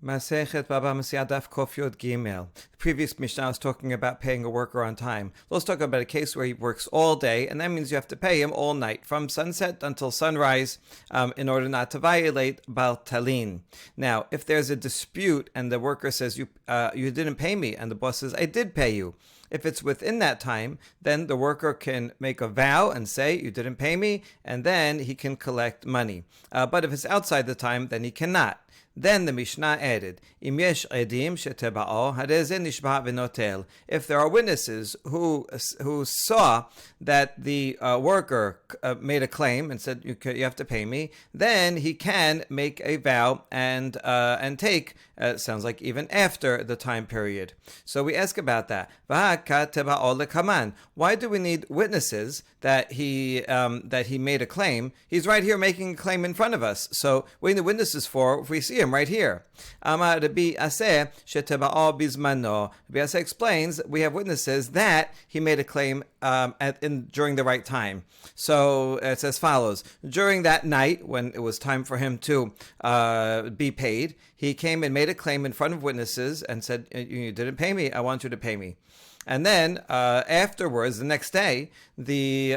Masechet Baba Mesia Daf Kof Yod Gimel. The previous Mishnah was talking about paying a worker on time. Let's talk about a case where he works all day, and that means you have to pay him all night, from sunset until sunrise, in order not to violate Bal Talin. Now, if there's a dispute and the worker says, you didn't pay me, and the boss says, I did pay you. If it's within that time, then the worker can make a vow and say, you didn't pay me, and then he can collect money. But if it's outside the time, then he cannot. Then the Mishnah added, Im yesh edim sheteba'o hareze nishba v'notel. If there are witnesses who saw that the worker made a claim and said, you have to pay me, then he can make a vow and take, sounds like even after the time period. So we ask about that. Why do we need witnesses that he made a claim? He's right here making a claim in front of us. So what are the witnesses for if we see him right here? Amar Rabbi Aseh sheteba'o bizmano. Rabbi Aseh explains we have witnesses that he made a claim during the right time. So it's as follows. During that night, when it was time for him to be paid, he came and made a claim in front of witnesses and said, you didn't pay me, I want you to pay me. And then afterwards, the next day, the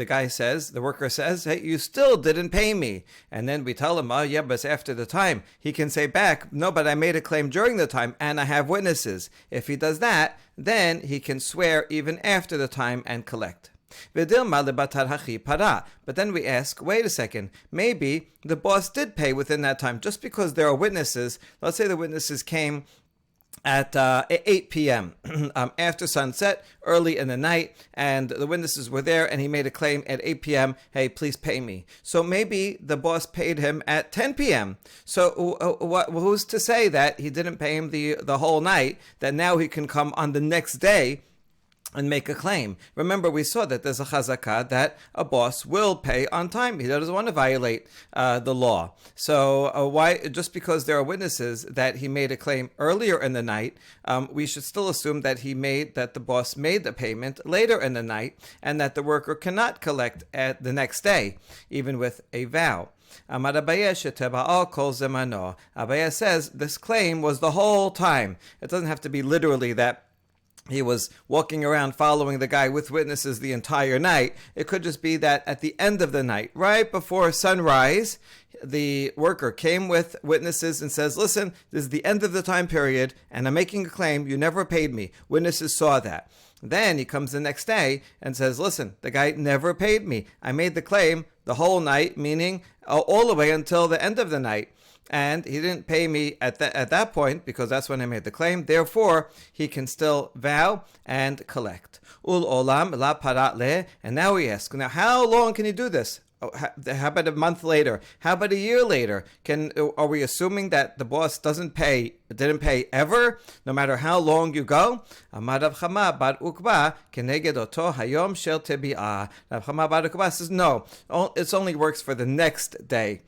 guy says, the worker says, hey, you still didn't pay me. And then we tell him, oh yeah, but it's after the time. He can say back, no, but I made a claim during the time and I have witnesses. If he does that, then he can swear even after the time and collect. But then we ask, wait a second, maybe the boss did pay within that time. Just because there are witnesses, let's say the witnesses came at 8 p.m. After sunset, early in the night, and the witnesses were there, and he made a claim at 8 p.m., hey, please pay me. So maybe the boss paid him at 10 p.m. So who's to say that he didn't pay him the whole night, that now he can come on the next day and make a claim? Remember, we saw that there's a chazakah that a boss will pay on time. He doesn't want to violate the law. So why, just because there are witnesses that he made a claim earlier in the night, we should still assume that the boss made the payment later in the night, and that the worker cannot collect at the next day, even with a vow. Amar Abaye sheteba'o kol zemano. Abaye says this claim was the whole time. It doesn't have to be literally that he was walking around following the guy with witnesses the entire night. It could just be that at the end of the night, right before sunrise, the worker came with witnesses and says, listen, this is the end of the time period, and I'm making a claim. You never paid me. Witnesses saw that. Then he comes the next day and says, listen, the guy never paid me. I made the claim the whole night, meaning all the way until the end of the night. And he didn't pay me at that point, because that's when I made the claim. Therefore, he can still vow and collect. Ul olam la parat le. And now we ask, now how long can he do this? How about a month later? How about a year later? Are we assuming that the boss didn't pay ever, no matter how long you go? Amar Rav Chama bar Ukba keneged oto hayom shel tebi'ah. Rav Chama bar Ukba says no. It only works for the next day.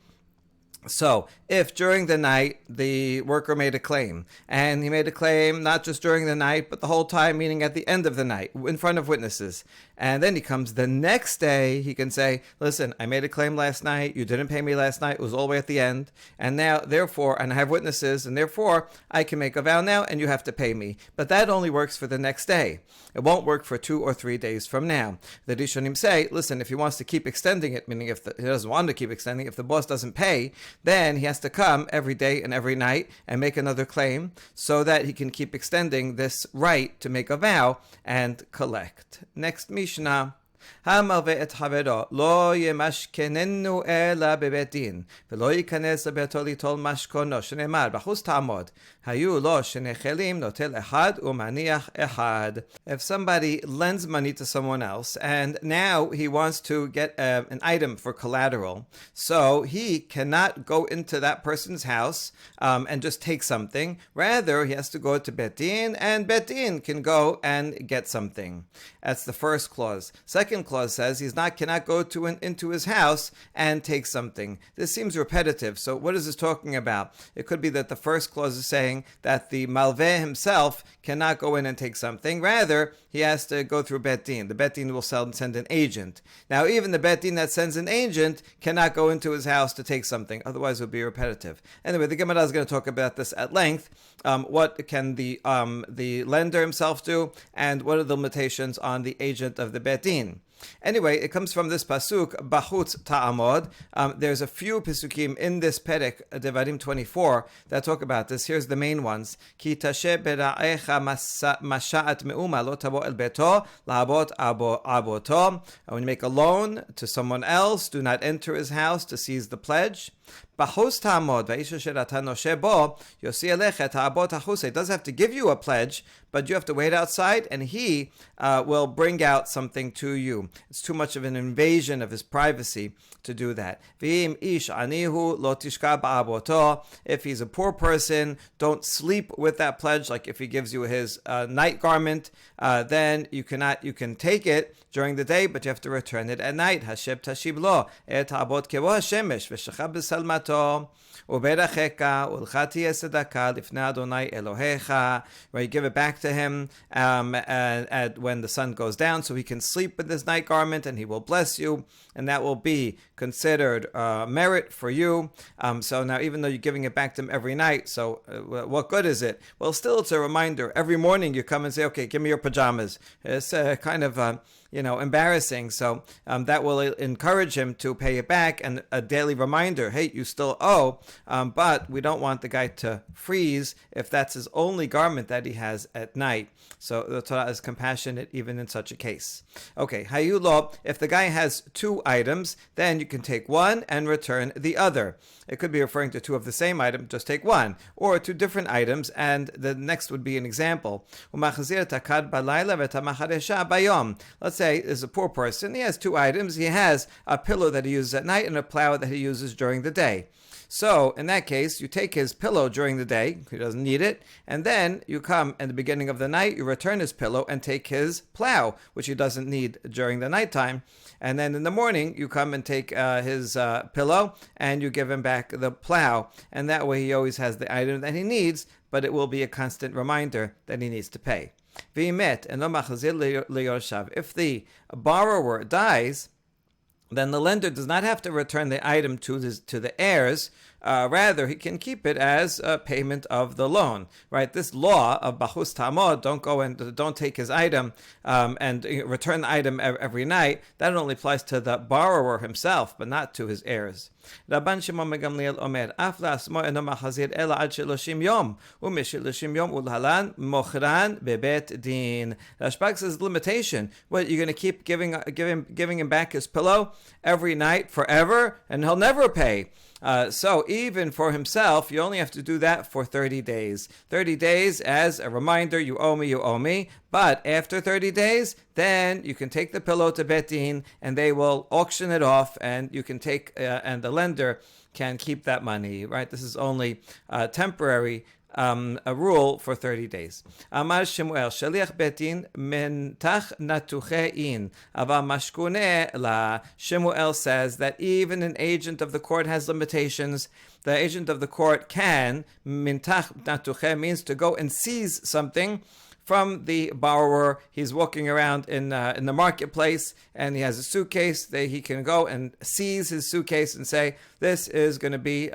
So, if during the night the worker made a claim, and he made a claim not just during the night, but the whole time, meaning at the end of the night, in front of witnesses, and then he comes the next day, he can say, listen, I made a claim last night, you didn't pay me last night, it was all the way at the end, and now, therefore, and I have witnesses, and therefore, I can make a vow now, and you have to pay me. But that only works for the next day. It won't work for 2 or 3 days from now. The Rishonim say, listen, if he wants to keep extending it, meaning if he doesn't want to keep extending, if the boss doesn't pay, then he has to come every day and every night and make another claim so that he can keep extending this right to make a vow and collect. Next Mishnah. המלווה את חברו לא ימשכננו אלא בבית דין ולא ייכנס לביתו ליטול משכונו שנאמר בחוץ תעמוד היו לו שני כלים נוטל אחד ומניח אחד. If somebody lends money to someone else and now he wants to get an item for collateral, so he cannot go into that person's house and just take something. Rather, he has to go to Bet Din, and Bet Din can go and get something. That's the first clause. Second second clause says cannot go into his house and take something. This seems repetitive. So what is this talking about? It could be that the first clause is saying that the malveh himself cannot go in and take something. Rather, he has to go through Bet Din. The Bet Din will send an agent. Now, even the Bet Din that sends an agent cannot go into his house to take something. Otherwise, it would be repetitive. Anyway, the Gemara is going to talk about this at length. What can the lender himself do, and what are the limitations on the agent of the Bet Din? Anyway, it comes from this pasuk, Bachutz Ta'amod. There's a few pasukim in this perek, Devarim 24, that talk about this. Here's the main ones. Ki tashe bera'echa masha'at me'uma lo tabo el beto la'abot aboto. When you make a loan to someone else, do not enter his house to seize the pledge. Bachos ta'amod va'isha she'rata noshe bo yosi alecha ta'abot hachus. It does have to give you a pledge, but you have to wait outside, and he will bring out something to you. It's too much of an invasion of his privacy to do that. V'im ish anihu lo tishka ba'aboto. If he's a poor person, don't sleep with that pledge. Like if he gives you his night garment, then you can take it during the day, but you have to return it at night. Hasheb tashib lo et abot kevo hashemesh v'shachab b'salmato. Uberacheka ulchati esedaka lifnei Adonai Elohecha, where you give it back to him when the sun goes down, so he can sleep with his night garment, and he will bless you, and that will be considered merit for you. So now, even though you're giving it back to him every night, so what good is it? Well, still, it's a reminder. Every morning you come and say, "Okay, give me your pajamas." It's kind of embarrassing. So that will encourage him to pay it back, and a daily reminder, hey, you still owe, but we don't want the guy to freeze if that's his only garment that he has at night. So the Torah is compassionate even in such a case. Okay, hayulo, if the guy has two items, then you can take one and return the other. It could be referring to two of the same item, just take one, or two different items, and the next would be an example. Let's say there's a poor person, he has two items. He has a pillow that he uses at night and a plow that he uses during the day. So in that case, you take his pillow during the day, he doesn't need it, and then you come in the beginning of the night, you return his pillow and take his plow, which he doesn't need during the nighttime. And then in the morning, you come and take his pillow and you give him back the plow. And that way he always has the item that he needs, but it will be a constant reminder that he needs to pay. If the borrower dies, then the lender does not have to return the item to the heirs. Rather, he can keep it as a payment of the loan. Right? This law of Bachus Tamod, don't take his item and return the item every night, that only applies to the borrower himself, but not to his heirs. Rabban Shimon ben Gamliel Omer, Af la'asmo eno machazir ela ad sheloshim yom, u'misheloshim yom ulhalan mochran bebet din. Rashbag says limitation. What, you're going to keep giving him back his pillow every night forever, and he'll never pay. So even for himself, you only have to do that for 30 days. 30 days as a reminder, you owe me. But after 30 days, then you can take the pillow to Bet Din and they will auction it off, and you can take, and the lender can keep that money, right? This is only temporary. A rule for 30 days. Amar Shemuel, Shaliach Betin mentach natuchein, aval mashkune la. Shemuel says that even an agent of the court has limitations. The agent of the court can, mentach natuche means to go and seize something from the borrower. He's walking around in the marketplace and he has a suitcase. He can go and seize his suitcase and say, this is going to be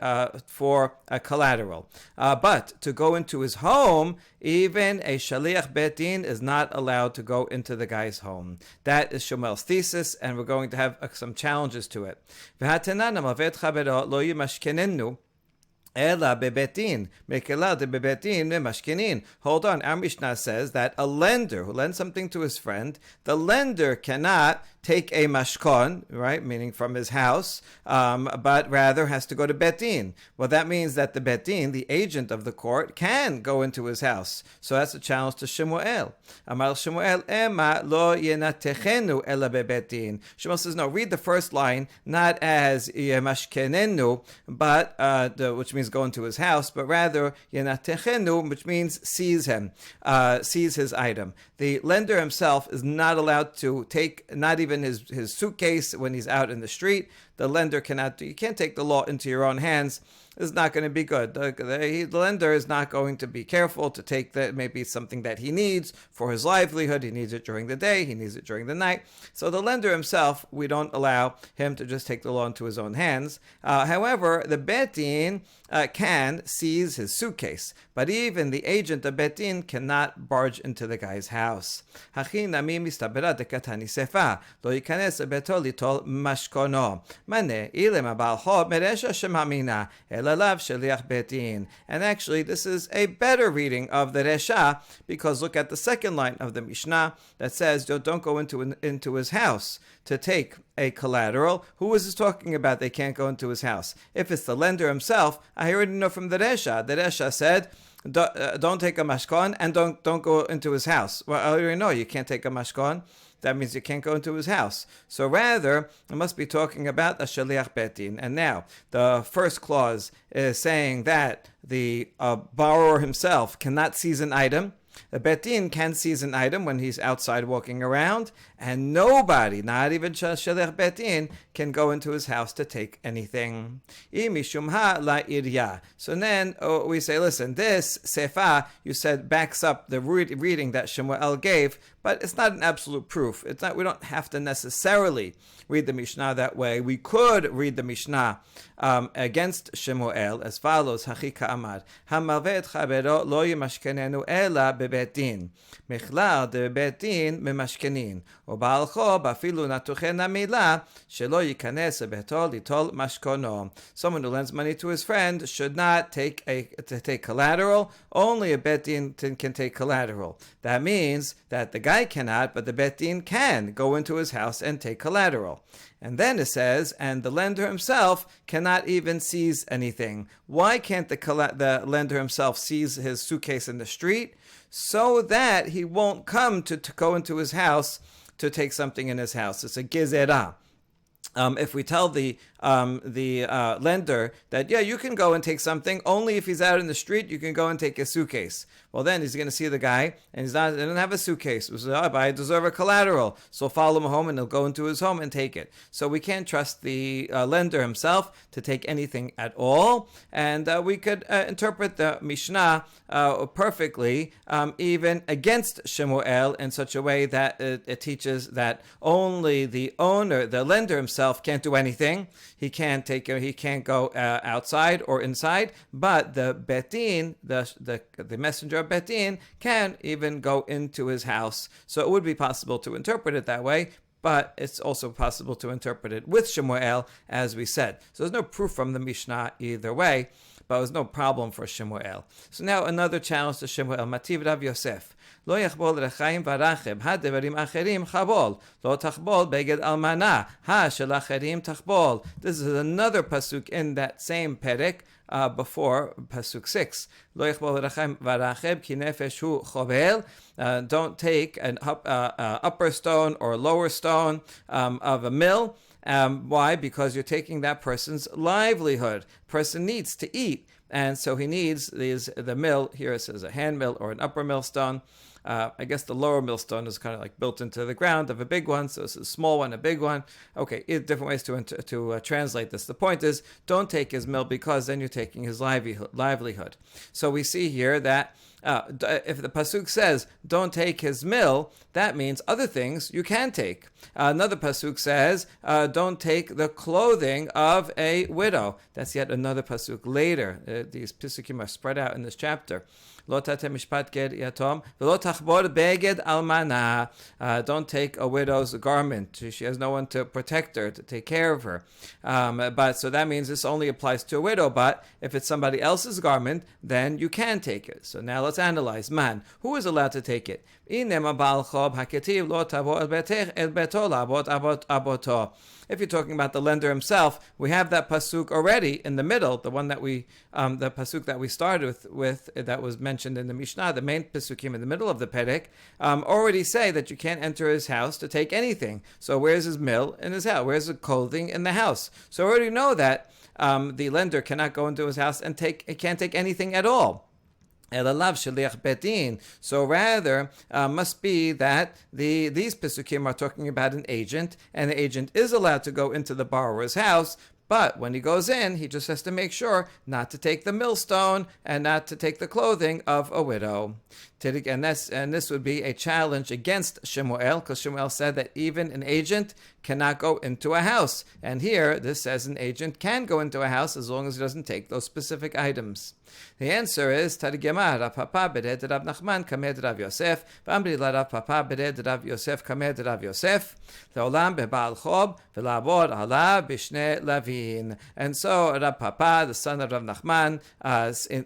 for a collateral. But to go into his home, even a shaliach bet din is not allowed to go into the guy's home. That is Shemuel's thesis, and we're going to have some challenges to it. Ela bebetin, mekela de bebetin mashkinin. Hold on, our Mishnah says that a lender who lends something to his friend, the lender cannot take a mashkon, right, meaning from his house, but rather has to go to betin. Well, that means that the betin, the agent of the court, can go into his house. So that's a challenge to Shemuel. Amar Shemuel, ema lo yenatechenu ela bebetin. Shemuel says, no, read the first line not as yemashkenenu, but which means go into his house, but rather yenatechenu, which means seize him, seize his item. The lender himself is not allowed to take, not even even his suitcase when he's out in the street. The lender cannot. You can't take the law into your own hands. Is not going to be good. The lender is not going to be careful to take that. Maybe something that he needs for his livelihood. He needs it during the day. He needs it during the night. So the lender himself, we don't allow him to just take the law into his own hands. However, the Bet Din can seize his suitcase, but even the agent of Bet Din cannot barge into the guy's house. And actually, this is a better reading of the Resha, because look at the second line of the Mishnah that says, don't go into his house to take a collateral. Who is this talking about? They can't go into his house. If it's the lender himself, I already know from the Resha. The Resha said, don't take a mashkon and don't go into his house. Well, I already know you can't take a mashkon. That means you can't go into his house. So rather, it must be talking about a shaliach bet din. And now, the first clause is saying that the borrower himself cannot seize an item. The bet din can seize an item when he's outside walking around, and nobody, not even shaliach bet din, can go into his house to take anything. So then we say, listen, this sefa, you said, backs up the reading that Shemuel gave, but it's not an absolute proof. It's not. We don't have to necessarily read the Mishnah that way. We could read the Mishnah against Shemuel as follows: Hachika Amar, Hamalvet Chabero lo yimashkenenu ela bebet din, mechlar de bebet din memashkenin, ubalcho bafilu natuchena mila shelo yikanes beto litol mashkono. Someone who lends money to his friend should not take collateral. Only a bet din can take collateral. That means that the guy cannot, but the bet din can go into his house and take collateral. And then it says, and the lender himself cannot even seize anything. Why can't the lender himself seize his suitcase in the street? So that he won't come to go into his house to take something in his house. It's a gezerah. If we tell the lender that, yeah, you can go and take something, only if he's out in the street, you can go and take his suitcase. Well, then he's going to see the guy, and he doesn't have a suitcase. He says, but I deserve a collateral. So follow him home, and he'll go into his home and take it. So we can't trust the lender himself to take anything at all. And we could interpret the Mishnah perfectly, even against Shemuel, in such a way that it teaches that only the owner, the lender himself, can't do anything. He can't go outside or inside, but the bet din, the messenger of bet din, can even go into his house. So it would be possible to interpret it that way, but it's also possible to interpret it with Shemuel, as we said. So there's no proof from the Mishnah either way, but it was no problem for Shemuel. So now another challenge to Shemuel. Mativ Rav Yosef. לא יחבול רחיים ורחב, הדברים אחרים חבול, לא תחבול בגד אלמנה, של אחרים תחבול. This is another pasuk in that same perek before pasuk 6. לא יחבול רחיים ורחב, כי נפש הוא חובל. Don't take an upper stone or lower stone of a mill. Why? Because you're taking that person's livelihood. Person needs to eat. And so he needs the mill. Here it says a hand mill or an upper millstone. I guess the lower millstone is kind of like built into the ground of a big one. So it's a small one, a big one. Okay, different ways to translate this. The point is, don't take his mill, because then you're taking his livelihood. So we see here that if the pasuk says, don't take his mill, that means other things you can take. Another pasuk says, don't take the clothing of a widow. That's yet another pasuk later. These pasukim are spread out in this chapter. Don't take a widow's garment. She has no one to protect her, to take care of her. But so that means this only applies to a widow, but if it's somebody else's garment, then you can take it. So now let's analyze. Man, who is allowed to take it? If you're talking about the lender himself, we have that pasuk already in the middle, the one that the pasuk that we started with that was mentioned in the Mishnah, the main pasukim in the middle of the perek, already say that you can't enter his house to take anything. So where's his mill in his house? Where's the clothing in the house? So I already know that the lender cannot go into his house and can't take anything at all. Elalav shaliach betin. So rather, must be that these pesukim are talking about an agent, and the agent is allowed to go into the borrower's house. But when he goes in, he just has to make sure not to take the millstone and not to take the clothing of a widow. And this would be a challenge against Shemuel, because Shemuel said that even an agent cannot go into a house. And here, this says an agent can go into a house as long as he doesn't take those specific items. The answer is Targema Rav Papa bered Rav Nachman kamed Rav Yosef v'amri la Rav Papa bered Rav Yosef kamed Rav Yosef leolam beBaal Chob v'labor ala b'shnei lavin. And so Rav Papa, the son of Rav Nachman,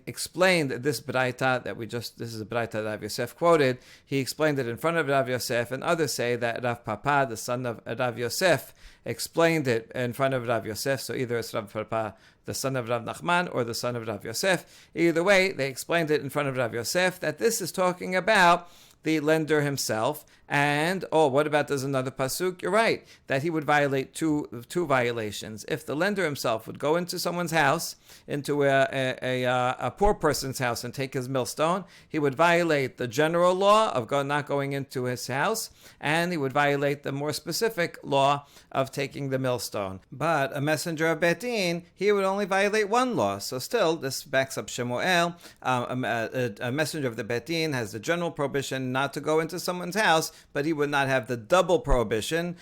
explained this braita that this is a braita that Rav Yosef quoted. He explained it in front of Rav Yosef, and others say that Rav Papa, the son of Rav Yosef, explained it in front of Rav Yosef. So either it's Rav Papa, the son of Rav Nachman, or the son of Rav Yosef. Either way, they explained it in front of Rav Yosef that this is talking about the lender himself. And, what about there's another pasuk? You're right, that he would violate two violations. If the lender himself would go into someone's house, into a poor person's house, and take his millstone, he would violate the general law of not going into his house, and he would violate the more specific law of taking the millstone. But a messenger of Beit Din, he would only violate one law. So still, this backs up Shemuel. A messenger of the Beit Din has the general prohibition not to go into someone's house, but he would not have the double prohibition.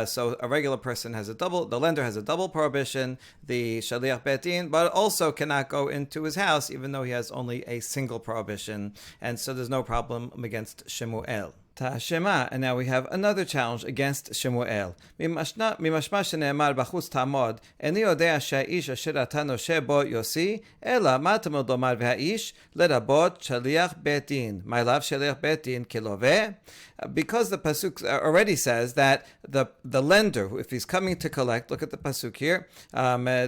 So a regular person has the lender has a double prohibition, the Shaliach Beit Din, but also cannot go into his house, even though he has only a single prohibition. And so there's no problem against Shemuel. Ta'ashema, and now we have another challenge against Shemuel. Mimashma shene'emar b'chutz ta'amod, eni yodea she'ha'ish asher ata noshe bo yosi, ela ma tamod lomar v'ha'ish, lerabot shaliach Beit Din. My love, shaliach Beit Din kiloveh. Because the pasuk already says that the lender, if he's coming to collect, look at the pasuk here,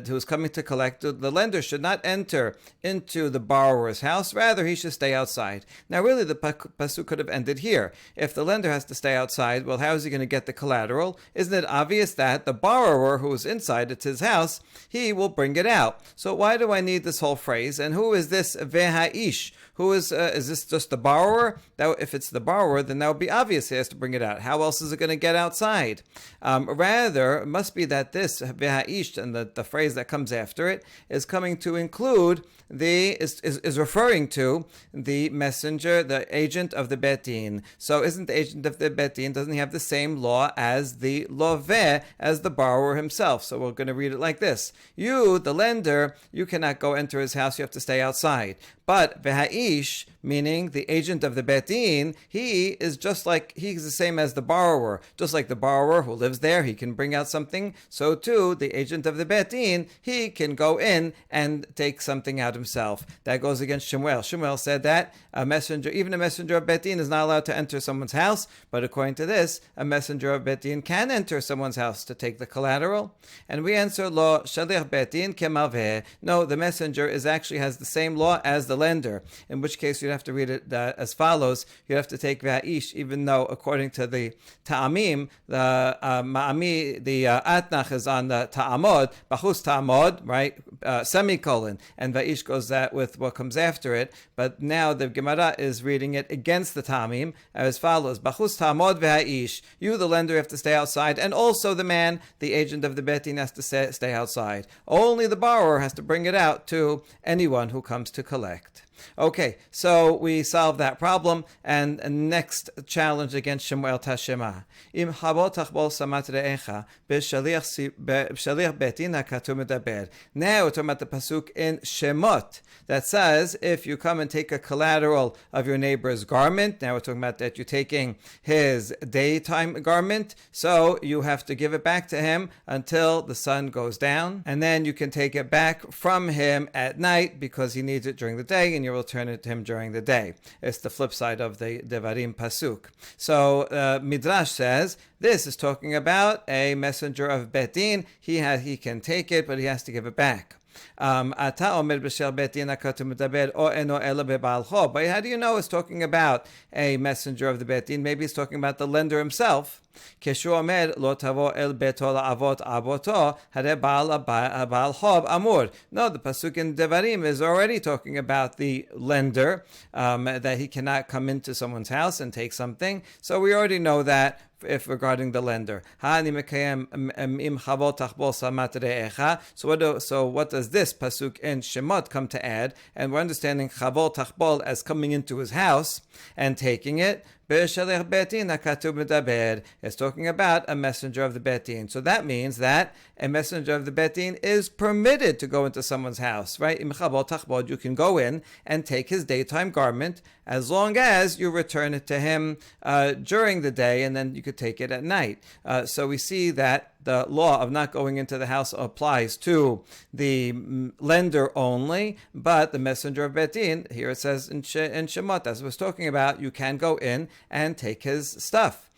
who's coming to collect, the lender should not enter into the borrower's house, rather he should stay outside. Now really the pasuk could have ended here. If the lender has to stay outside, well, how is he going to get the collateral? Isn't it obvious that the borrower who is inside, it's his house, he will bring it out? So why do I need this whole phrase? And who is this veha'ish? Who is this just the borrower? That, if it's the borrower, then that would be obvious he has to bring it out. How else is it going to get outside? Rather, it must be that this veha'ish and the phrase that comes after it is coming to include is referring to the messenger, the agent of the Beit Din. So isn't the agent of the Beit Din, doesn't he have the same law as the loveh, as the borrower himself? So we're going to read it like this. You, the lender, you cannot go enter his house, you have to stay outside. But veha'ish, meaning the agent of the Beit Din, he's the same as the borrower. Just like the borrower who lives there, he can bring out something. So too, the agent of the Beit Din, he can go in and take something out himself. That goes against Shemuel. Shemuel said that even a messenger of Beit Din is not allowed to enter someone's house. But according to this, a messenger of Beit Din can enter someone's house to take the collateral. And we answer, Lo shaliach Beit Din kemalveh. No, the messenger actually has the same law as the lender, in which case you'd have to read it as follows. You'd have to take veha'ish, even though according to the ta'amim, the ma'ami, the atnach is on the ta'amod, bachus ta'amod, right, semicolon, and veha'ish goes that with what comes after it. But now the Gemara is reading it against the ta'amim as follows: bachus ta'amod veha'ish. You, the lender, have to stay outside, and also the man, the agent of the Beit Din, has to stay outside. Only the borrower has to bring it out to anyone who comes to collect. Okay, so we solved that problem, and next challenge against Shemuel Tashema. Im habot tachbol samat re'echa b'shaliach Beit Din hakatu medaber. Now we're talking about the pasuk in Shemot that says if you come and take a collateral of your neighbor's garment, now we're talking about that you're taking his daytime garment, so you have to give it back to him until the sun goes down, and then you can take it back from him at night because he needs it during the day, and you return it to him during the day. It's the flip side of the Devarim pasuk. So Midrash says this is talking about a messenger of Beit Din. He can take it, but he has to give it back. Ata omer b'shel bet din hakatuv medaber o eno ela beba'al chov. But how do you know it's talking about a messenger of the bet din? Maybe it's talking about the lender himself. כשהוא אומר לא תבוא אל ביתו לעבוד אבותו, הרי בעל חוב אמור. No, the pasuk in Devarim is already talking about the lender, that he cannot come into someone's house and take something. So we already know that if regarding the lender. So what does this pasuk in Shemot come to add? And we're understanding chavol tachbol as coming into his house and taking it. It's talking about a messenger of the bet din. So that means that a messenger of the bet din is permitted to go into someone's house, right? You can go in and take his daytime garment as long as you return it to him during the day, and then you could take it at night. So we see that the law of not going into the house applies to the lender only, but the messenger of bet din, here it says in Shemot, as I was talking about, you can go in and take his stuff.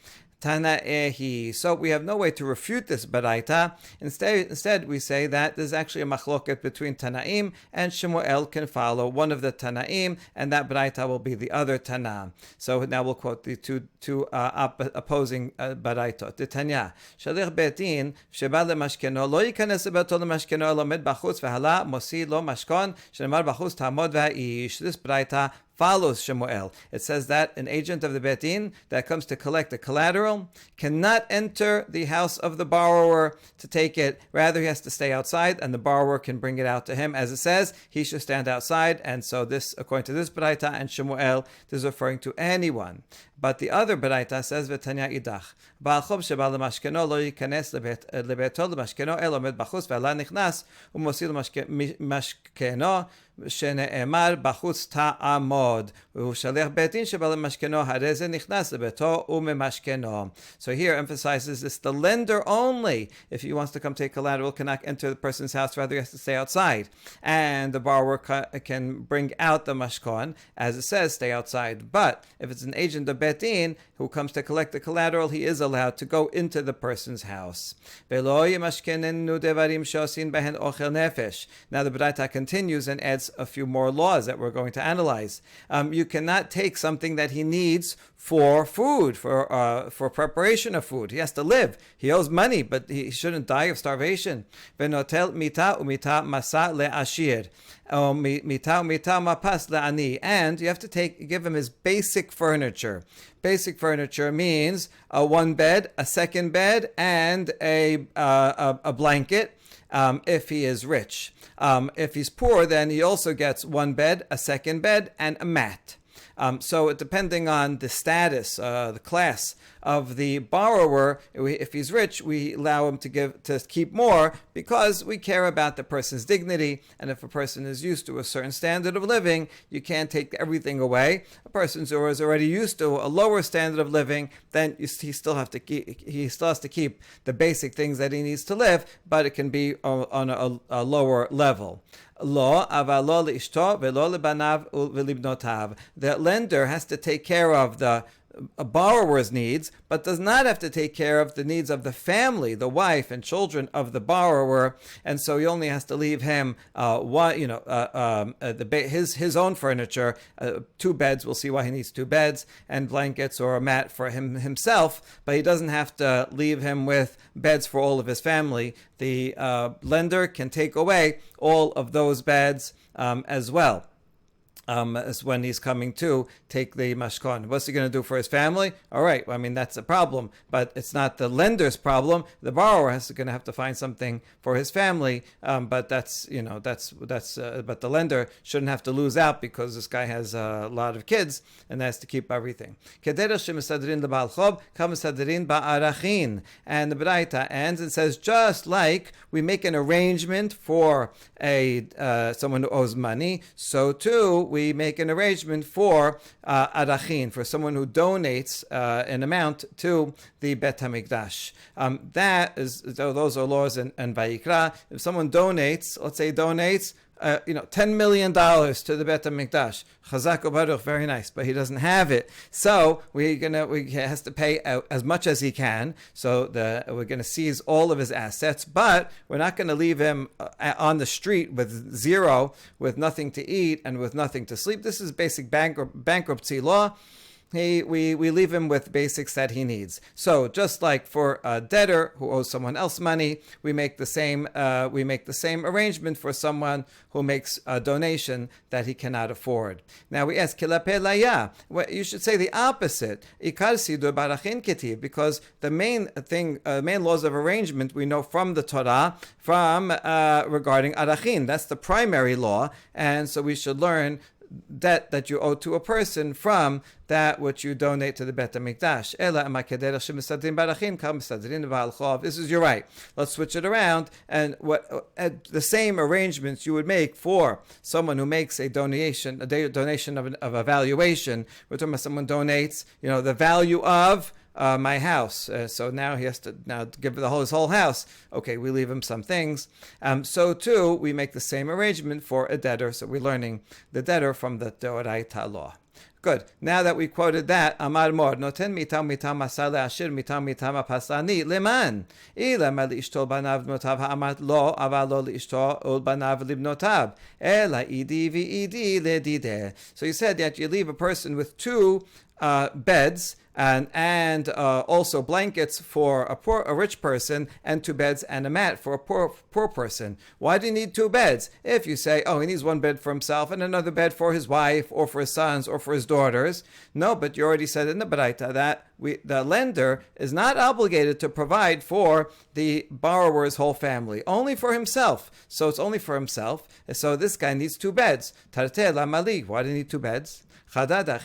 Tana'ehi. So we have no way to refute this baraita. Instead, we say that there's actually a machloket between Tanaim, and Shemuel can follow one of the Tanaim, and that baraita will be the other Tana. So now we'll quote the two opposing baraitot. The Tanya. Shalich betin sheba lemashkeno lo yikanes beto lemashkeno lomed bachutz v'hala mosi lo mashkon shenemar bachutz tamod v'ha'ish. This baraita follows Shemuel. It says that an agent of the bet din that comes to collect the collateral cannot enter the house of the borrower to take it. Rather, he has to stay outside, and the borrower can bring it out to him. As it says, he should stand outside. And so this, according to this baraita and Shemuel, this is referring to anyone. But the other baraita says, "V'tanya idach ba'al chov sheba lemashkeno lo yikanes lebeto lemashkeno el omed bachutz ve'ala nichnas u'mosi lemashkeno shene'emar bachutz ta'amod u'shalech bet din sheba lemashkeno hare ze nichnas lebeto u'memashkeno." So here emphasizes this: the lender only, if he wants to come take collateral, cannot enter the person's house. Rather, he has to stay outside, and the borrower can bring out the mashkon, as it says, stay outside. But if it's an agent of bet din who comes to collect the collateral, he is allowed to go into the person's house. Now the Baraita continues and adds a few more laws that we're going to analyze. You cannot take something that he needs for food, for preparation of food. He has to live. He owes money, but he shouldn't die of starvation. V'notel mita umita masa le'ashir. And you have to give him his basic furniture. Basic furniture means one bed, a second bed, and a blanket. If he is rich. If he's poor, then he also gets one bed, a second bed, and a mat. So depending on the status, the class of the borrower, if he's rich, we allow him to keep more because we care about the person's dignity. And if a person is used to a certain standard of living, you can't take everything away. A person who is already used to a lower standard of living, then he still has to keep the basic things that he needs to live, but it can be on a lower level. Lo avalo leishto velo lebanav velibnotav. The lender has to take care of the borrower's needs, but does not have to take care of the needs of the family, the wife and children of the borrower, and so he only has to leave him his own furniture, 2 beds. We'll see why he needs 2 beds, and blankets or a mat for himself, but he doesn't have to leave him with beds for all of his family. The lender can take away all of those beds as well. As when he's coming to take the mashkon. What's he going to do for his family? All right, I mean, that's a problem, but it's not the lender's problem. The borrower is going to have to find something for his family, but but the lender shouldn't have to lose out because this guy has a lot of kids and has to keep everything. And the Baraita ends and says, just like we make an arrangement for someone who owes money, so too we make an arrangement for arachin, for someone who donates an amount to the Bet HaMikdash. Those are laws in Vayikra. If someone donates, let's say $10 million to the Bet HaMikdash. Chazak u'baruch, very nice, but he doesn't have it. So he has to pay as much as he can. So we're going to seize all of his assets, but we're not going to leave him on the street with zero, with nothing to eat and with nothing to sleep. This is basic bankruptcy law. We leave him with basics that he needs. So just like for a debtor who owes someone else money, we make the same arrangement for someone who makes a donation that he cannot afford. Now we ask, you should say the opposite. Because the main laws of arrangement we know from the Torah, from regarding arachin. That's the primary law, and so we should learn debt that you owe to a person from that which you donate to the Bet HaMikdash. This is, you're right. Let's switch it around. And the same arrangements you would make for someone who makes a donation of a valuation. We're talking about someone donates, the value of my house. So now he has to give his whole house. Okay, we leave him some things. So too, we make the same arrangement for a debtor. So we're learning the debtor from the Deoraita law. Good. Now that we quoted that, Amar Mor, noten mitam masale ashir mitam pasani leman. Ilama li'ishto banav notav ha'amat lo, aval lo li'ishto ul banav libnotav. Ela idi v'idi ledide. So you said that you leave a person with two beds and also blankets for a rich person, and two beds and a mat for a poor person. Why do you need two beds? If you say, he needs one bed for himself and another bed for his wife or for his sons or for his daughters. No, but you already said in the Baraita that the lender is not obligated to provide for the borrower's whole family, only for himself. So it's only for himself. So this guy needs two beds. Tarteh la mali. Why do you need two beds? Answer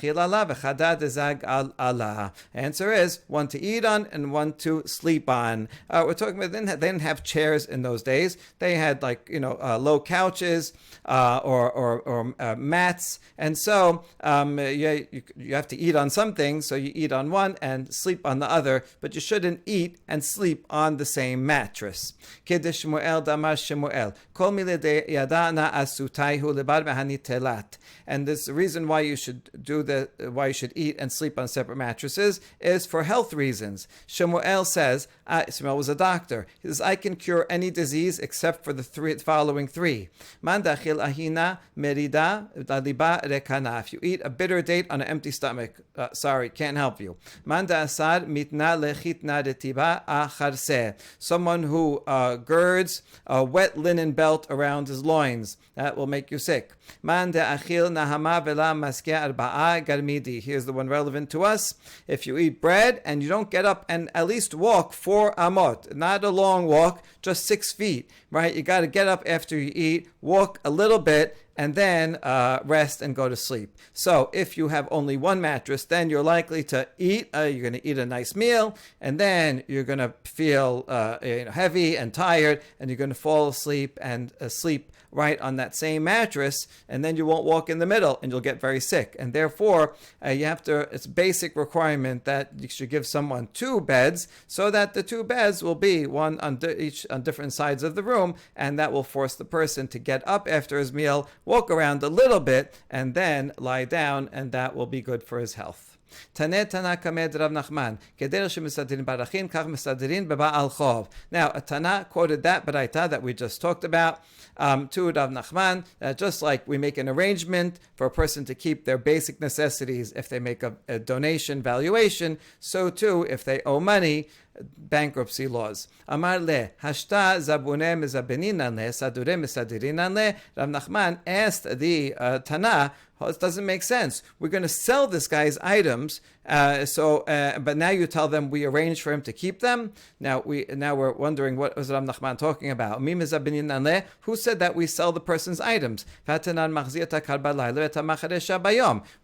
is one to eat on and one to sleep on. We're talking about they didn't have chairs in those days. They had low couches or mats, and so you have to eat on something. So you eat on one and sleep on the other, but you shouldn't eat and sleep on the same mattress. Kiddush Shmuel damar Shmuel kol milei yadana asutayhu lebar mehanitelat. And this the reason why you should why you should eat and sleep on separate mattresses is for health reasons. Shmuel says, Shmuel was a doctor. He says, I can cure any disease except for the following three. Mandachil ahina merida liba rekana. If you eat a bitter date on an empty stomach, sorry, can't help you. Manda asad mitna lechitna retiba acharse. Someone who girds a wet linen belt around his loins, that will make you sick. Manda achil nahama vela maske arba'a garmidi. Here's the one relevant to us. If you eat bread and you don't get up and at least walk 4 amot, not a long walk, just 6 feet, right? You got to get up after you eat, walk a little bit, and then rest and go to sleep. So if you have only one mattress, then you're likely to eat. You're going to eat a nice meal, and then you're going to feel heavy and tired, and you're going to fall asleep and sleep right on that same mattress, and then you won't walk in the middle, and you'll get very sick. And therefore, it's a basic requirement that you should give someone 2 beds, so that the 2 beds will be one on different sides of the room, and that will force the person to get up after his meal, walk around a little bit, and then lie down, and that will be good for his health. Tane Tana Kamed Rav Nachman. Kederach shemesadirin barachin, kach mesadirin beba'al chov. Now, a Tana quoted that Baraita that we just talked about to Rav Nachman, just like we make an arrangement for a person to keep their basic necessities if they make a donation valuation, so too if they owe money, bankruptcy laws. Amar le, hashta zabune mezabenin le, sadure mesadirin le. Rav Nachman asked the Tana, it doesn't make sense. We're going to sell this guy's items, but now you tell them we arranged for him to keep them. Now we're wondering, what was Rav Nachman talking about? Who said that we sell the person's items? We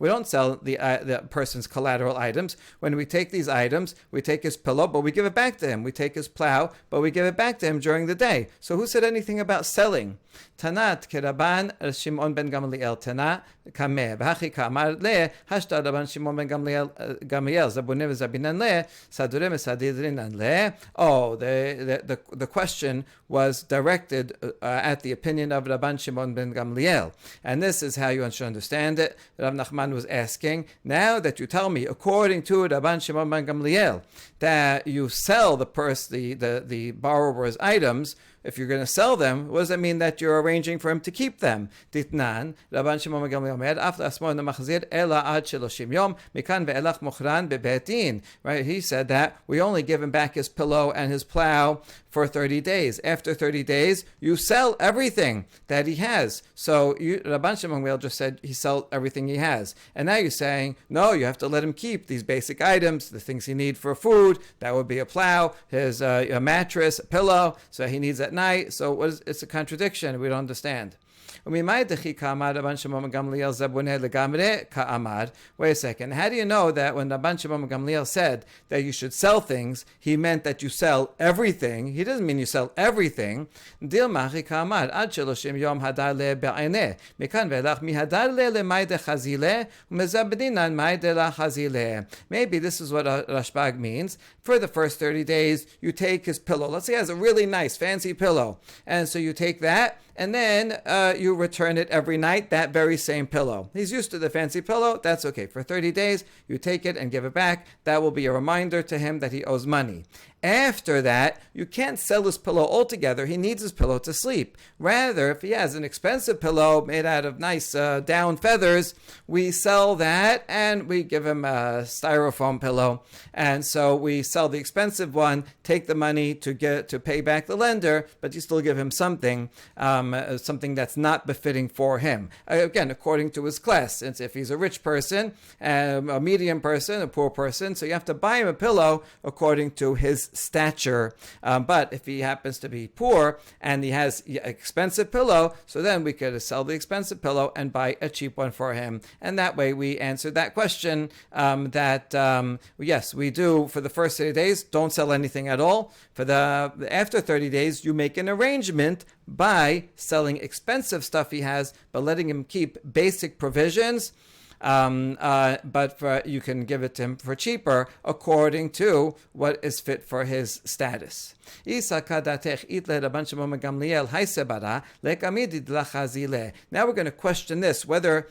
don't sell the person's collateral items. When we take these items, we take his pillow, but we give it back to him. We take his plow, but we give it back to him during the day. So who said anything about selling? Tanat keraban Shimon ben Gamliel Tana kameh v'hachi kamar le hashta Rabban Shimon ben Gamliel zabunim zabinan le sadurim sadidrinan le. Oh, the question was directed at the opinion of Rabban Shimon ben Gamliel, and this is how you should understand it. Rav Nachman was asking, now that you tell me, according to Rabban Shimon ben Gamliel, that you sell the borrower's items, if you're going to sell them, what does that mean that you're arranging for him to keep them? Ditnan, Rabban Shimon ben Gamliel omer, af asmon machzir ela ad sheloshim yom, mikan ve'elach mochran bebetin. Right? He said that we only give him back his pillow and his plow for 30 days. After 30 days, you sell everything that he has. So Rabban Shimon ben Gamliel just said he sell everything he has. And now you're saying, no, you have to let him keep these basic items, the things he needs for food. That would be a plow, his a mattress, a pillow, so he needs at night. So it's a contradiction. We don't understand. Wait a second. How do you know that when Rabban Shimon ben Gamliel said that you should sell things, he meant that you sell everything? He doesn't mean you sell everything. Maybe this is what Rashbag means. For the first 30 days, you take his pillow. Let's say he has a really nice, fancy pillow. And so you take that, and then you return it every night, that very same pillow. He's used to the fancy pillow, that's okay. For 30 days, you take it and give it back. That will be a reminder to him that he owes money. After that, you can't sell his pillow altogether. He needs his pillow to sleep. Rather, if he has an expensive pillow made out of nice down feathers, we sell that and we give him a styrofoam pillow. And so we sell the expensive one, take the money to pay back the lender, but you still give him something that's not befitting for him. Again, according to his class. Since if he's a rich person, a medium person, a poor person, so you have to buy him a pillow according to his stature. But if he happens to be poor and he has an expensive pillow, so then we could sell the expensive pillow and buy a cheap one for him. And that way we answered that question yes, we do for the first 30 days, don't sell anything at all. For after 30 days, you make an arrangement by selling expensive stuff he has, but letting him keep basic provisions. But you can give it to him for cheaper according to what is fit for his status. Now we're going to question this, whether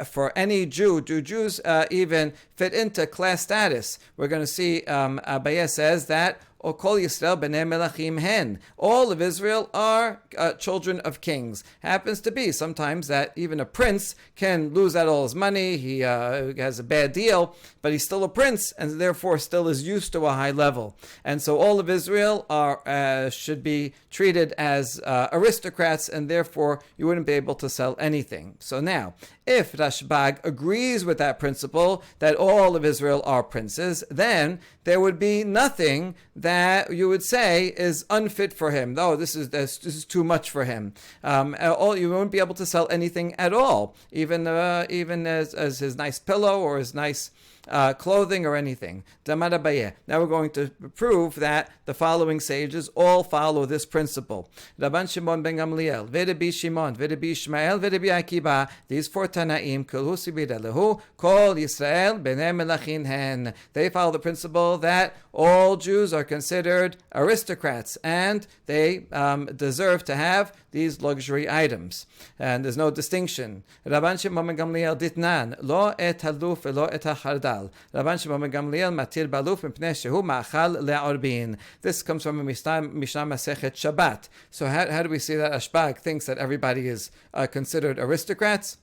for any Jew, do Jews even fit into class status? We're going to see Abaye says that Kol Yisrael b'nei melachim hen. All of Israel are children of kings. Happens to be sometimes that even a prince can lose out all his money. He has a bad deal, but he's still a prince, and therefore still is used to a high level. And so all of Israel should be treated as aristocrats, and therefore you wouldn't be able to sell anything. So now, if Rashbag agrees with that principle that all of Israel are princes, then there would be nothing that you would say is unfit for him. No, this is too much for him. You won't be able to sell anything at all, even as his nice pillow or his nice clothing or anything. Now we're going to prove that the following sages all follow this principle. Rabban Shimon ben Gamliel, V'Rabbi Shimon, V'Rabbi Ishmael, V'Rabbi Akiba, these four Tanaim, Kol Yisrael b'nei melachin hen. They follow the principle that all Jews are considered aristocrats and they deserve to have these luxury items. And there's no distinction. Rabban Shimon ben Gamliel ditnan, lo et haluf v'lo et hachardal. Rabban Shimon ben Gamliel matir baluf mipnei shehu ma'achal le'orbin. This comes from a Mishnah Masechet Shabbat. So how do we see that Ashbag thinks that everybody is considered aristocrats?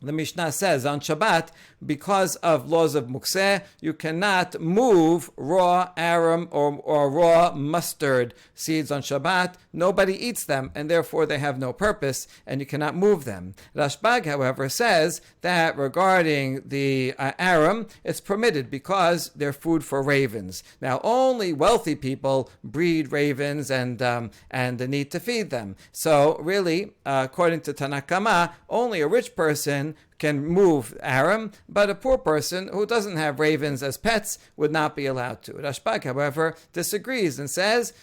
The Mishnah says on Shabbat, because of laws of mukseh, you cannot move raw arum or raw mustard seeds on Shabbat. Nobody eats them, and therefore they have no purpose, and you cannot move them. Rashbag, however, says that regarding the arum, it's permitted because they're food for ravens. Now, only wealthy people breed ravens and need to feed them. So, really, according to Tanakama, only a rich person can move Aram, but a poor person who doesn't have ravens as pets would not be allowed to. Rashbag, however, disagrees and says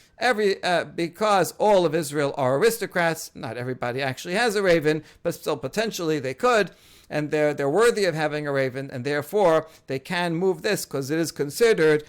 because all of Israel are aristocrats, not everybody actually has a raven, but still potentially they could, and they're worthy of having a raven, and therefore they can move this because it is considered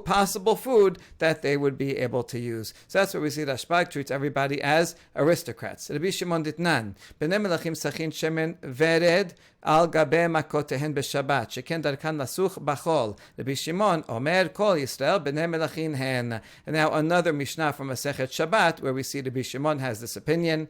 possible food that they would be able to use. So that's what we see. Rashbag treats everybody as aristocrats. Rabbi Shimon ditnan bnei melachim sachin shemen vered al gabe makotehen b'Shabbat sheken darkan lasuch b'chol. Rabbi Shimon omer kol Yisrael bnei melachin hen. And now another mishnah from Masechet Shabbat where we see Rabbi Shimon has this opinion.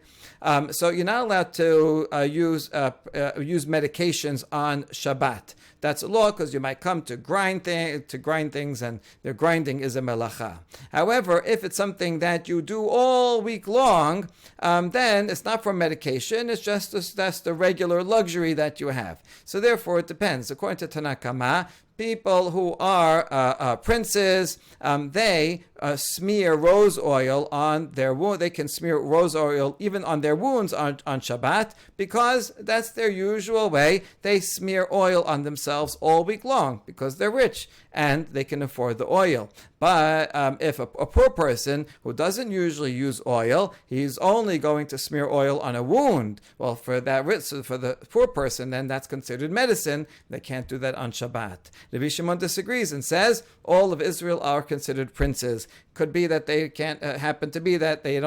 So you're not allowed to use medications on Shabbat. That's a law because you might come to grind things, and their grinding is a melacha. However, if it's something that you do all week long, then it's not for medication. It's just that's the regular luxury that you have. So therefore, it depends. According to Tanakama, people who are princes, they smear rose oil on their wound. They can smear rose oil even on their wounds on Shabbat because that's their usual way. They smear oil on themselves all week long because they're rich and they can afford the oil. But if a poor person who doesn't usually use oil, he's only going to smear oil on a wound. Well, for the poor person, then that's considered medicine. They can't do that on Shabbat. Rabbi Shimon disagrees and says all of Israel are considered princes. Could be that they can't happen to be that they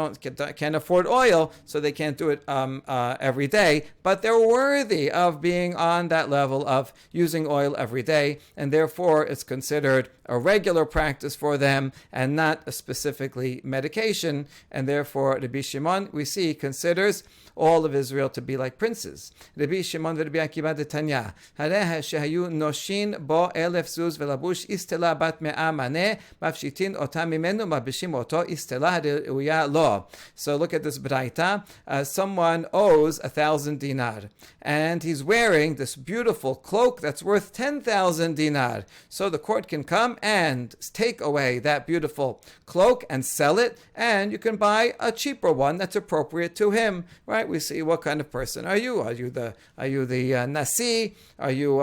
can't afford oil, so they can't do it every day. But they're worthy of being on that level of using oil every day, and therefore it's considered a regular practice for them and not specifically medication. And therefore, Rabbi Shimon, we see, considers all of Israel to be like princes. Rabbi Shimon v'Rabbi Akiva d'Tanya, hareh shehayu noshin bo 1,000 zuz v'labush istela bat me'a maneh mafshitin otam mimenu mabishim oto istela ha'reuya lo. So look at this braita. Someone owes 1,000 dinar, and he's wearing this beautiful cloak that's worth 10,000 dinar. So the court can come and take away that beautiful cloak and sell it, and you can buy a cheaper one that's appropriate to him. Right? We see what kind of person are you? Are you the nasi? Are you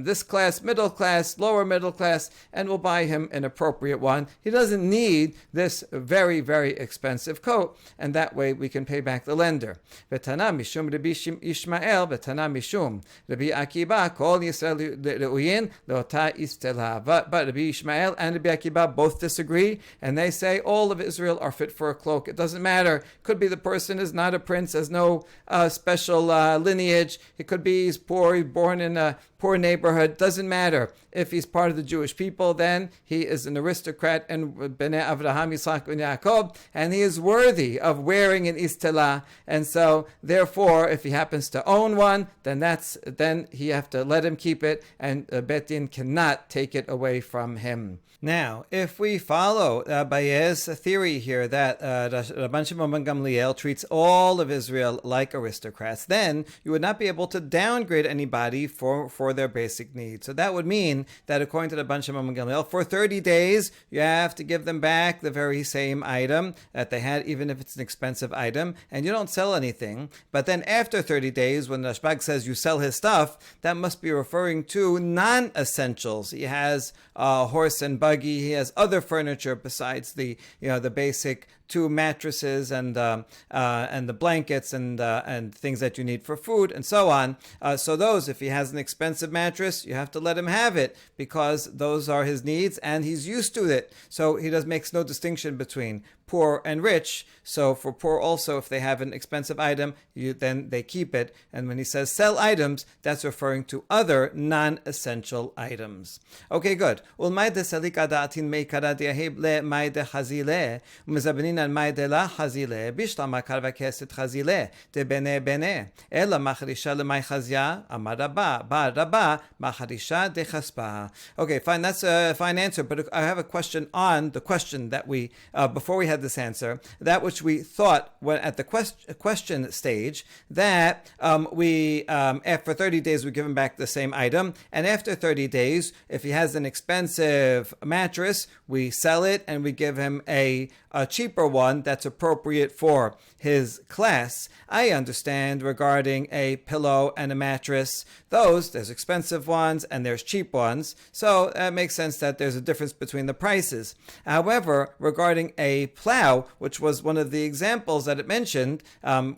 this class, middle class, lower middle class? And we'll buy him an appropriate one. He doesn't need this very, very expensive coat, and that way we can pay back the lender. V'tana mishum Rabbi Ishmael, v'tana mishum Rabbi Akiba, kol Yisrael reuyin leota istela. But Rabbi Ishmael and Rabbi Akiba both disagree, and they say all of Israel are fit for a cloak. It doesn't matter. Could be the person is not a prince, has no special lineage. It could be he's poor, he's born in a poor neighborhood. Doesn't matter. If he's part of the Jewish people, then he is an aristocrat and Bnei Avraham, Yitzchak, and Yaakov, and he is worthy of wearing an istela. And so, therefore, if he happens to own one, then he have to let him keep it, and Bet Din cannot take it away from him. Now, if we follow Bayez's theory here that Rabban Shimon ben Gamliel treats all of Israel like aristocrats, then you would not be able to downgrade anybody for their basic needs. So that would mean that according to Rabban Shimon ben Gamliel, for 30 days, you have to give them back the very same item that they had, even if it's an expensive item, and you don't sell anything. But then after 30 days, when Rashbag says you sell his stuff, that must be referring to non-essentials. He has a horse and buggy. He has other furniture besides the basic 2 mattresses and the blankets and things that you need for food and so on. So those, if he has an expensive mattress, you have to let him have it because those are his needs and he's used to it. So he makes no distinction between poor and rich. So for poor also, if they have an expensive item, then they keep it. And when he says sell items, that's referring to other non-essential items. Okay, good. על מאי דלה חזילה, בשלמה קרבה כסת חזילה, דבנה בנה, אלא מחרישה למאי חזיה, אמר רבה, בא רבה, מחרישה דחספה. Okay, fine, that's a fine answer, but I have a question on the question that we, before we had had this answer, that which we thought when at the question stage, that after 30 days we give him back the same item, and after 30 days, if he has an expensive mattress, we sell it and we give him a cheaper one that's appropriate for his class. I understand regarding a pillow and a mattress, there's expensive ones and there's cheap ones, so that makes sense that there's a difference between the prices. However, regarding a plow, which was one of the examples that it mentioned,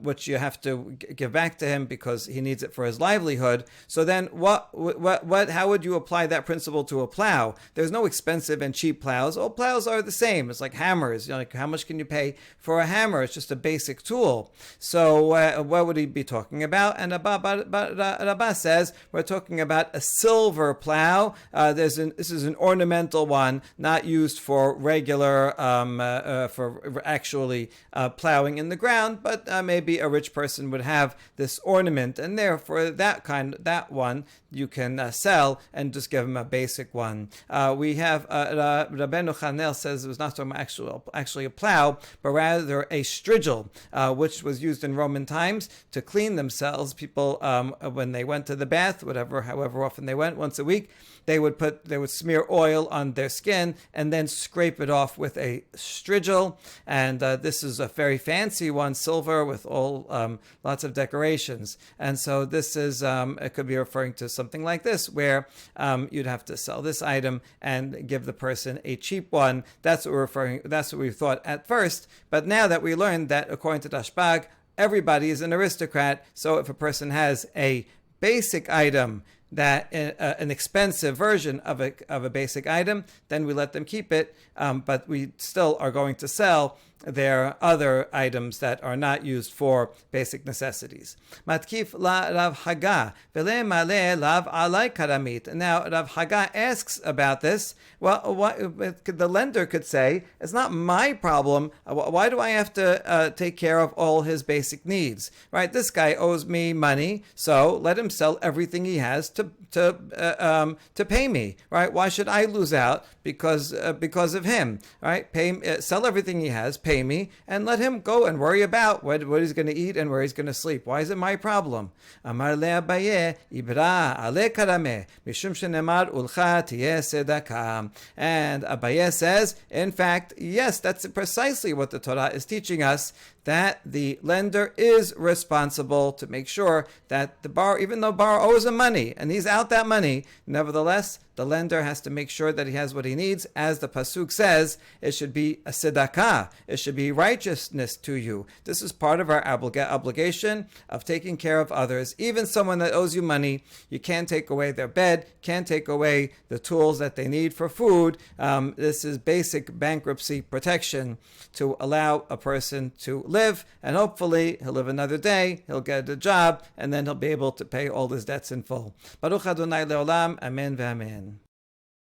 which you have to give back to him because he needs it for his livelihood, so then how would you apply that principle to a plow? There's no expensive and cheap plows. All plows are the same. It's like hammers. Like, how much can you pay for a hammer? It's just a basic tool. So what would he be talking about? And Rabba says we're talking about a silver plow. This is an ornamental one, not used for regular, for actually plowing in the ground, but maybe a rich person would have this ornament, and therefore that one you can sell and just give him a basic one. We have Rabbeinu Chanel says it was not actually a plow, but rather a strigil, which was used in Roman times to clean themselves. People, when they went to the bath, however often they went, once a week, they would smear oil on their skin and then scrape it off with a strigil. And this is a very fancy one, silver with all lots of decorations. And so this is it could be referring to something like this, where you'd have to sell this item and give the person a cheap one. That's what we thought at first. But now that we learned that according to Rashbag, everybody is an aristocrat. So if a person has a basic item, that an expensive version of a basic item, then we let them keep it, but we still are going to sell their other items that are not used for basic necessities. Matkif la Rav Haga vele male lav alai karamit. Now Rav Haga asks about this. Well, the lender could say, it's not my problem. Why do I have to take care of all his basic needs? Right? This guy owes me money, so let him sell everything he has to pay me. Right? Why should I lose out because of him? Right? Sell everything he has, pay me, and let him go and worry about what he's going to eat and where he's going to sleep. Why is it my problem? Amar le Abaye, Ibra ale karame, mishum shenemar ulcha tiyeh sedaka. And Abaye says, in fact, yes, that's precisely what the Torah is teaching us, that the lender is responsible to make sure that the borrower, even though borrower owes him money and he's out that money, nevertheless, the lender has to make sure that he has what he needs. As the pasuk says, it should be a tzedakah. It should be righteousness to you. This is part of our obligation of taking care of others. Even someone that owes you money, you can't take away their bed, can't take away the tools that they need for food. This is basic bankruptcy protection to allow a person to live, and hopefully he'll live another day, he'll get a job, and then he'll be able to pay all his debts in full. Baruch Adonai Leolam, Amen ve'amen.